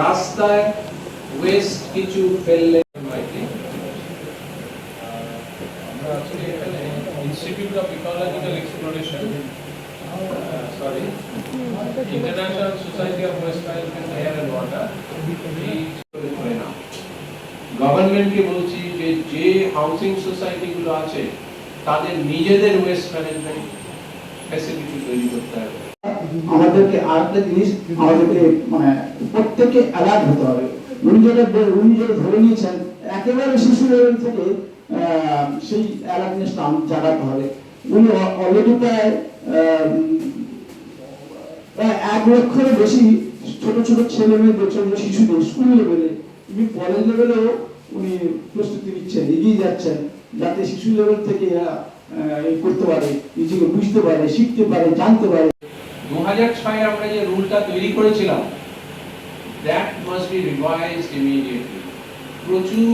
রাস্তায় ওয়েস্ট কিছু ফেললে আমরা আছি এখানে institute of ecological exploration international society of waste management air and water গভর্নমেন্টকে বলছি যে যে হাউসিং সোসাইটি গুলো আছে তাদের নিজেদের ওয়েস্ট ম্যানেজমেন্ট ফ্যাসিলিটি তৈরি করতে হবে। আমাদেরকে আরেকটা জিনিস আমাদেরকে মানে প্রত্যেককে অ্যালার্ট হতে হবে। উনি যেটা ধরে নিয়েছেন একেবারে শিশু লেভেল থেকে সেই অ্যালার্টনেসটা জাগাতে হবে। উনি অলরেডি প্রায় 1 লক্ষের বেশি ছোট ছোট ছেলে মেয়েদের ছোট শিশুদের স্কুল লেভেলে কলেজ লেভেলেও উনি প্রস্তুতি নিচ্ছেন, এগিয়ে যাচ্ছেন, যাতে শিশু লেভেল থেকে করতে পারে, নিজেকে বুঝতে পারে, শিখতে পারে, জানতে পারে। 2006 আমরা যে রুলটা তৈরি করেছিলাম that must be revised immediately. প্রচুর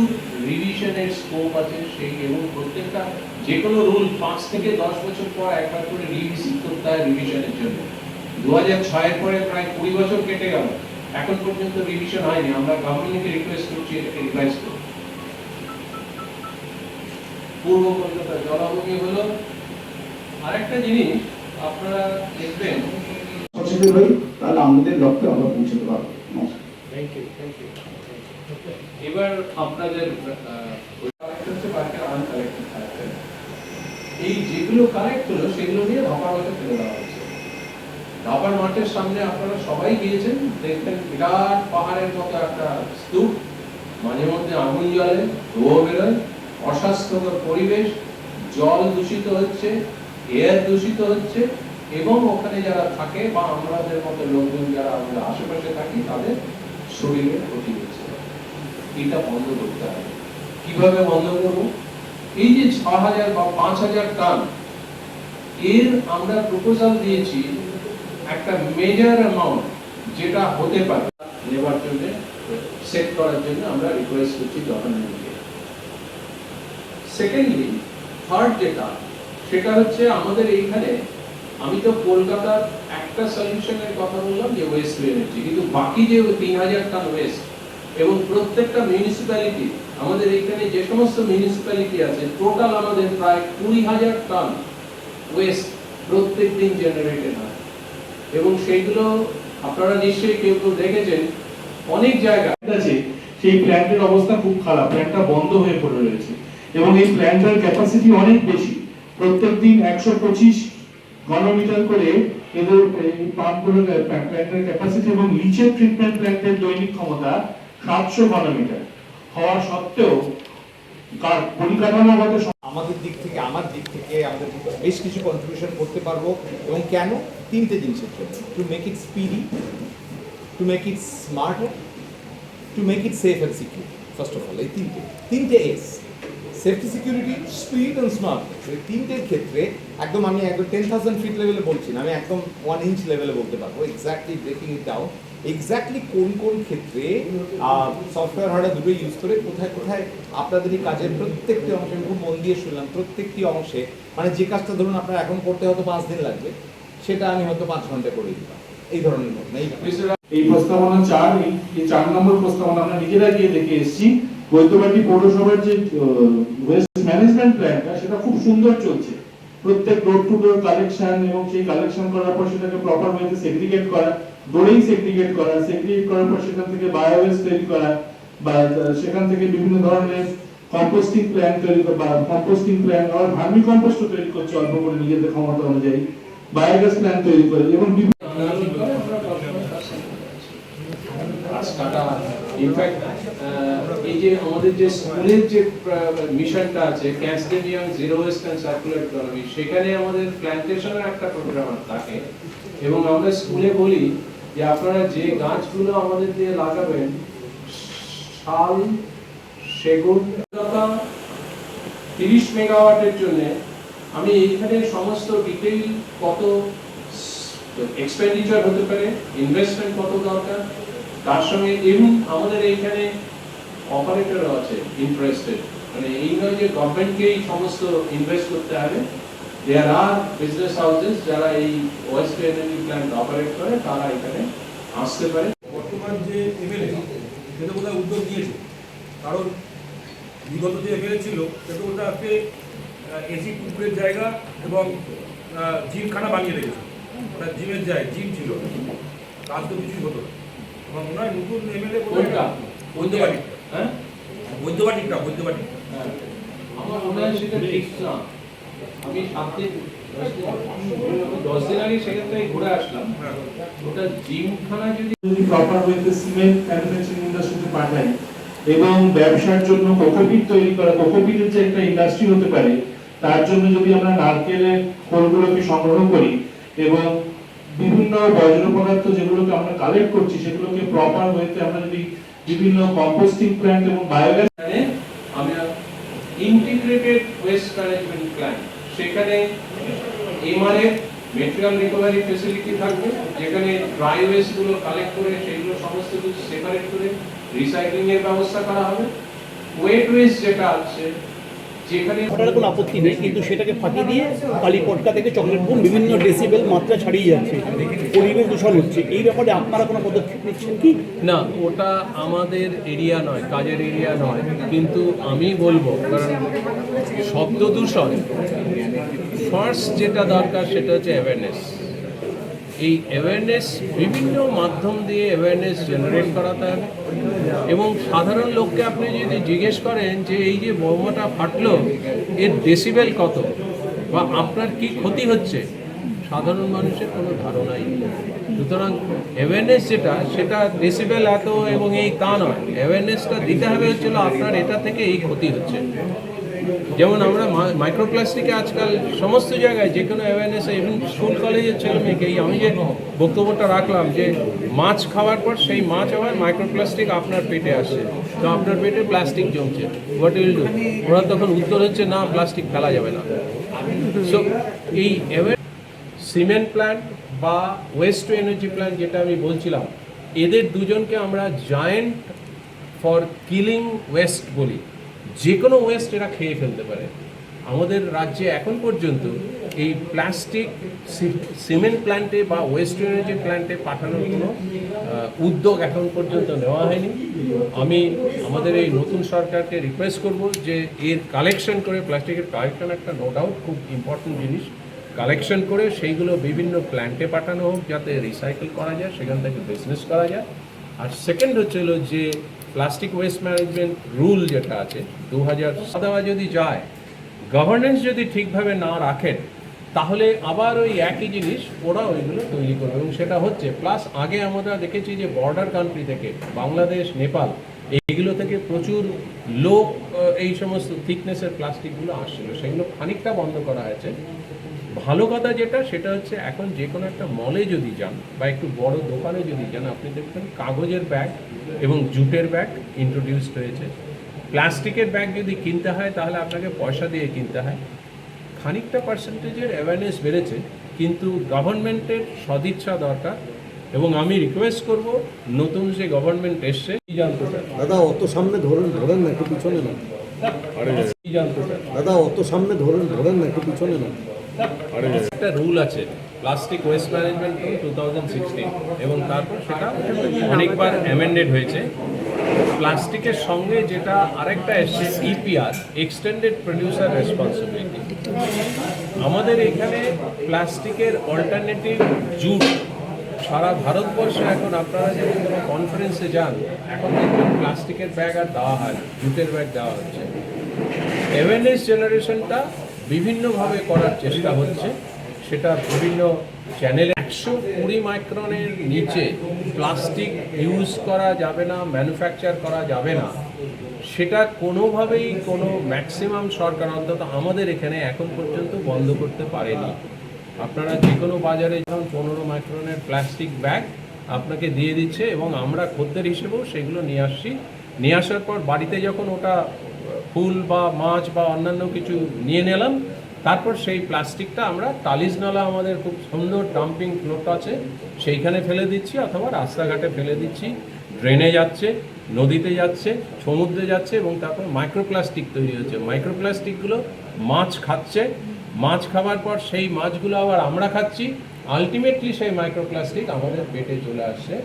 রিভিশনের স্কোপ আছে সেই, এবং প্রত্যেকটা যে কোনো রুল 5 থেকে 10 বছর পর একবার করে রিভিজিট করতে হয় রিভিশনের জন্য। 2006 এর পরে প্রায় 20 বছর কেটে গেল, এখন পর্যন্ত রিভিশন হয়নি। আমরা গভর্নমেন্টকে রিকোয়েস্ট করছি এটাকে রিভাইজ করুন। পূর্ব কলকাতা জলাভূমি হলো আরেকটা জিনিস, আপনারা দেখবেন সচেতন হই, তাহলে আমাদের লক্ষ্যে আমরা পৌঁছতে পারবো। Thank you. এবার আপনাদের এই যেগুলো কালেক্ট হলো সেগুলো নিয়ে ধাপার মাঠে ফেলে দেওয়া হয়েছে। ধাপার মাঠের সামনে আপনারা সবাই গিয়েছেন, দেখবেন বিরাট পাহাড়ের মতো একটা স্তূপ, মাঝে মধ্যে আগুন জ্বলে, ধোঁয়া বেরোয়, অস্বাস্থ্যকর পরিবেশ, জল দূষিত হচ্ছে, এয়ার দূষিত হচ্ছে, এবং ওখানে যারা থাকে বা আমাদের মতো লোকজন যারা আমাদের আশেপাশে থাকি তাদের শরীরে ক্ষতি হচ্ছে। এটা বন্ধ করতে হবে। কিভাবে বন্ধ করব? এই যে 6000 বা 5000 টন এর আমরা প্রপোজাল দিয়েছি একটা মেজর অ্যামাউন্ট, যেটা হতে পারে নেবার জন্য, সেট করার জন্য আমরা রিকোয়েস্ট করছি গভর্নমেন্টকে। সেকেন্ডলি, থার্ড যেটা, সেটা হচ্ছে আমাদের এইখানে, আমি তো কলকাতার একটা সলিউশনের কথা বললাম যে ওয়েস্ট টু এনার্জি, কিন্তু বাকি যে 3000 টন ওয়েস্ট, এবং প্রত্যেকটা মিউনিসিপ্যালিটি, আমাদের এইখানে যে সমস্ত মিউনিসিপ্যালিটি আছে টোটাল আমাদের প্রায় 20000 টন ওয়েস্ট প্রত্যেক দিন জেনারেটেড হয়, এবং সেইগুলো আপনারা নিশ্চয়ই কেউ কেউ দেখেছেন অনেক জায়গায় আছে। সেই প্ল্যান্টের অবস্থা খুব খারাপ, প্ল্যান্টটা বন্ধ হয়ে পড়ে রয়েছে, এবং এই প্ল্যান্টের ক্যাপাসিটি অনেক বেশি। প্রত্যেকদিন 125 ঘনমিটার করে এদের এই পাম্পগুলোর প্ল্যান্টের ক্যাপাসিটি, এবং লিচের ট্রিটমেন্ট প্ল্যান্টের দৈনিক ক্ষমতা 700 ঘনমিটার হওয়া সত্ত্বেও পরিকাঠামোগত আমাদের দিক থেকে আমাদের বেশ কিছু কন্ট্রিবিউশন করতে পারবো। এবং কেন? 3টে জিনিসের জন্য: to make it speedy, to make it smart, to make it safe and secure. First of all এই তিনটে S, safety, security, speed and smart. এই তিনটের ক্ষেত্রে একদম আমি 10,000 ফিট লেভেলে বলছি না, আমি একদম 1 ইঞ্চ লেভেলে বলতে পারবো exactly, breaking it down exactly কোন ক্ষেত্রে সফটওয়্যার হার্ডওয়্যার দুটোই ইউজ করে কোথায় আপনাদের এই কাজের প্রত্যেকটি অংশে, আমি খুব মন দিয়ে শুনলাম, প্রত্যেকটি অংশে মানে যে কাজটা ধরুন আপনার এখন করতে হয়তো 5 দিন লাগবে, সেটা আমি হয়তো 5 ঘন্টা করে দিতাম। এই ধরনের ঘটনা। এই প্রস্তাবনা 4, এই 4 নম্বর প্রস্তাবনা আমরা নিজেরা গিয়ে দেখে এসেছি। বৈদ্যবাটী পৌরসভার যে ওয়েস্ট ম্যানেজমেন্ট প্ল্যানটা, সেটা খুব সুন্দর চলছে। প্রত্যেক রোড টু ডোর কালেকশন, এবং সেই কালেকশন করার পর সেটাকে প্রপার ওয়েতে সেগ্রিগেট করা, ডোরেই সেগ্রিগেট করার পর সেখান থেকে বায়োওয়েস্ট তৈরি করা, বা সেখান থেকে বিভিন্ন ধরনের কম্পোস্টিং প্ল্যান তৈরি করা, বা কম্পোস্টিং প্ল্যান আর ভার্মি কম্পোস্ট তৈরি করছে অল্প করে নিজেদের ক্ষমতা অনুযায়ী, বায়োগ্যাস প্ল্যান তৈরি করে, এবং ইনফ্যাক্ট এই যে আমাদের যে স্কুলের যে মিশনটা আছে ক্যাসডেনিয়াম zero waste and circular economy, সেখানে আমাদের প্ল্যান্টেশনের একটা প্রোগ্রাম থাকে, এবং আমরা স্কুলে বলি যে আপনারা যে গাছগুলো আমাদের দিয়ে লাগাবেন, শাল, সেগুন, 30 মেগাওয়াটের জন্য আমি এইখানে সমস্ত ডিটেইল কত এক্সপেন্ডিচার হতে পারে, ইনভেস্টমেন্ট কত দরকার, তার সঙ্গে এবং আমাদের এইখানে অপারেটরও আছে ইন্টারেস্টেড, মানে এই নয় যে গভর্নমেন্টকে এই সমস্ত ইনভেস্ট করতে হবে। দেয়ার আর বিজনেস হাউসেস যারা এই ওয়েস্ট এনার্জি প্ল্যান্ট অপারেট করে, তারা এখানে আসতে পারে। বর্তমান যে এমএলএ কমিয়েছে। কারণ বিগত যে এমএলএ ছিল সে তো ওটাকে এসি পুকুরের জায়গা এবং জিমখানা বানিয়ে রেখেছে। ওটা জিমের জায়গা, জিম ছিল, কাজ তো কিছুই হতো না। এবং ওনার নতুন এমএলএ কোনটা? বৈদ্যবাটিকটা, হ্যাঁ বৈদ্যবাটিকটা হ্যাঁ। আমার মনে হয় সেটা ঠিক না। আমি 10 দিন আগে সেখান থেকে ঘুরে আসলাম। হ্যাঁ। ওটা জিমখানা যদি যদি প্রপার ওয়েতে সিমেন্ট ম্যানুফ্যাকচারিং ইন্ডাস্ট্রিতে পাঠাই এবং ব্যবসার জন্য কোকোপিট তৈরি করা, কোকোপিটের যে একটা ইন্ডাস্ট্রি হতে পারে, তার জন্য যদি আমরা নারকেলের খোলগুলোকে সংগ্রহ করি এবং বিভিন্ন বর্জ্য পদার্থ যেগুলোকে আমরা কালেক্ট করছি সেগুলোকে প্রপার ওয়েতে আমরা যদি বিভিন্ন কম্পোস্টিং প্ল্যান্ট এবং বায়োগ্যাস এখানে আমরা ইন্টিগ্রেটেড ওয়েস্ট ম্যানেজমেন্ট প্ল্যান, সেখানে এমআরএফ মেটেরিয়াল রিকভারি ফেসিলিটি থাকবে, যেখানে ড্রাই ওয়েস্ট গুলো কালেক্ট করে সেগুলো সমস্ত কিছু সেপারেট করে রিসাইক্লিং এর ব্যবস্থা করা হবে। ওয়েট ওয়েস্ট যেটা আছে, যেখানে ওটার কোনো আপত্তি নেই, কিন্তু সেটাকে ফাঁকি দিয়ে কালী পটকা থেকে চকলেট বোম বিভিন্ন ডেসিবেল মাত্রা ছাড়িয়ে যাচ্ছে, পরিবেশ দূষণ হচ্ছে। এই ব্যাপারে আপনারা কোনো পদক্ষেপ নিচ্ছেন কি? না, ওটা আমাদের এরিয়া নয়, কাজের এরিয়া নয়, কিন্তু আমি বলবো, কারণ শব্দ দূষণ ফার্স্ট যেটা দরকার সেটা হচ্ছে অ্যাওয়ারনেস। এই অ্যাওয়ারনেস বিভিন্ন মাধ্যম দিয়ে অ্যাওয়ারনেস জেনারেট করাতে হবে। এবং সাধারণ লোককে আপনি যদি জিজ্ঞেস করেন যে এই যে বোমাটা ফাটলো এর ডেসিবেল কত বা আপনার কি ক্ষতি হচ্ছে, সাধারণ মানুষের কোনো ধারণাই নেই। সুতরাং অ্যাওয়ারনেস যেটা, সেটা ডেসিবেল এত এবং এই তা নয়, অ্যাওয়ারনেসটা দিতে হবে হচ্ছিল আপনার এটা থেকে এই ক্ষতি হচ্ছে। যেমন আমরা মাইক্রোপ্লাস্টিকে আজকাল সমস্ত জায়গায় যে কোনো অ্যাওয়ারনেস, ইভেন স্কুল কলেজের ছেলে মেয়েকে, আমি যে বক্তব্যটা রাখলাম যে মাছ খাওয়ার পর সেই মাছ আবার মাইক্রোপ্লাস্টিক আপনার পেটে আসছে, তো আপনার পেটে প্লাস্টিক জমছে, হোয়াট উইল ডু? ওরা তখন উত্তর হচ্ছে না, প্লাস্টিক ফেলা যাবে না। সো এই সিমেন্ট প্ল্যান্ট বা ওয়েস্ট টু এনার্জি প্ল্যান্ট যেটা আমি বলছিলাম, এদের দুজনকে আমরা জায়েন্ট ফর কিলিং ওয়েস্ট বলি। যে কোনো ওয়েস্ট এরা খেয়ে ফেলতে পারে। আমাদের রাজ্যে এখন পর্যন্ত এই প্লাস্টিক সিমেন্ট প্ল্যান্টে বা ওয়েস্ট টু এনার্জি প্ল্যান্টে পাঠানোর কোনো উদ্যোগ এখন পর্যন্ত নেওয়া হয়নি। আমি আমাদের এই নতুন সরকারকে রিকোয়েস্ট করব যে এর কালেকশন করে, প্লাস্টিকের কালেকশন একটা নো ডাউট খুব ইম্পর্টেন্ট জিনিস, কালেকশন করে সেইগুলো বিভিন্ন প্ল্যান্টে পাঠানো হোক যাতে রিসাইকেল করা যায়, সেখান থেকে বিজনেস করা যায়। আর সেকেন্ড হচ্ছে হলো যে প্লাস্টিক ওয়েস্ট ম্যানেজমেন্ট রুল যেটা আছে 2000 দেওয়া যদি যায়, গভর্নেন্স যদি ঠিকভাবে না রাখেন, তাহলে আবার ওই একই জিনিস ওরা ওইগুলো তৈরি করবে এবং সেটা হচ্ছে। প্লাস আগে আমরা দেখেছি যে বর্ডার কান্ট্রি থেকে, বাংলাদেশ, নেপাল, এইগুলো থেকে প্রচুর লোক এই সমস্ত থিকনেসের প্লাস্টিকগুলো আসছিল, সেগুলো খানিকটা বন্ধ করা হয়েছে। ভালো কথা যেটা, সেটা হচ্ছে এখন যে কোনো একটা মলে যদি যান বা একটু বড় দোকানে যদি যান, আপনি দেখবেন কাগজের ব্যাগ এবং জুটের ব্যাগ ইন্ট্রোডিউসড হয়েছে। প্লাস্টিকের ব্যাগ যদি কিনতে হয় তাহলে আপনাকে পয়সা দিয়ে কিনতে হয়। খানিকটা পার্সেন্টেজের অ্যাওয়ারনেস বেড়েছে, কিন্তু গভর্নমেন্টের সদিচ্ছা দরকার। এবং আমি রিকোয়েস্ট করব, নতুন যে গভর্নমেন্ট এসছে, কি জানতে চান দাদা অত সামনে ধরেন না, একটু পিছনে না। কি জানতে চান দাদা অত সামনে ধরেন না, একটু পিছনে না। একটা রুল আছে প্লাস্টিক ওয়েস্ট ম্যানেজমেন্ট রুল 2016, এবং তারপর সেটা অনেকবার অ্যামেন্ডেড হয়েছে। প্লাস্টিকের সঙ্গে যেটা আরেকটা এসছে ইপিআর, এক্সটেন্ডেড প্রডিউসার রেসপন্সিবিলিটি। আমাদের এখানে প্লাস্টিকের অল্টারনেটিভ জুট সারা ভারতবর্ষে, এখন আপনারা যদি কোনো কনফারেন্সে যান, এখন দেখবেন প্লাস্টিকের ব্যাগ আর দেওয়া হয় না, জুটের ব্যাগ দেওয়া হচ্ছে। অ্যাওয়ারনেস জেনারেশনটা বিভিন্নভাবে করার চেষ্টা হচ্ছে, সেটা বিভিন্ন চ্যানেলে। 120 মাইক্রনের নিচে প্লাস্টিক ইউজ করা যাবে না, ম্যানুফ্যাকচার করা যাবে না, সেটা কোনোভাবেই কোনো ম্যাক্সিমাম সরকার, অন্তত আমাদের এখানে এখন পর্যন্ত বন্ধ করতে পারেনি। আপনারা যে কোনো বাজারে যখন 15 মাইক্রনের প্লাস্টিক ব্যাগ আপনাকে দিয়ে দিচ্ছে, এবং আমরা খদ্দের হিসেবেও সেগুলো নিয়ে আসছি। নিয়ে আসার পর বাড়িতে যখন ওটা ফুল বা মাছ বা অন্যান্য কিছু নিয়ে নিলাম, তারপর সেই প্লাস্টিকটা আমরা টালিজ নালা, আমাদের খুব সুন্দর ডাম্পিং প্লট আছে, সেইখানে ফেলে দিচ্ছি, অথবা রাস্তাঘাটে ফেলে দিচ্ছি। ড্রেনে যাচ্ছে, নদীতে যাচ্ছে, সমুদ্রে যাচ্ছে, এবং তারপর মাইক্রোপ্লাস্টিক তৈরি হচ্ছে। মাইক্রোপ্লাস্টিকগুলো মাছ খাচ্ছে, মাছ খাবার পর সেই মাছগুলো আবার আমরা খাচ্ছি। আলটিমেটলি সেই মাইক্রোপ্লাস্টিক আমাদের পেটে চলে আসছে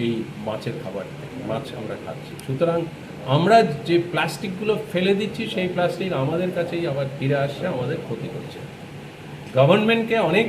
এই মাছের খাবার থেকে, মাছ আমরা খাচ্ছি। সুতরাং আমরা যে প্লাস্টিকগুলো ফেলে দিচ্ছি সেই প্লাস্টিক আমাদের কাছেই আবার ফিরে আসছে, আমাদের ক্ষতি করছে। গভর্নমেন্টকে অনেক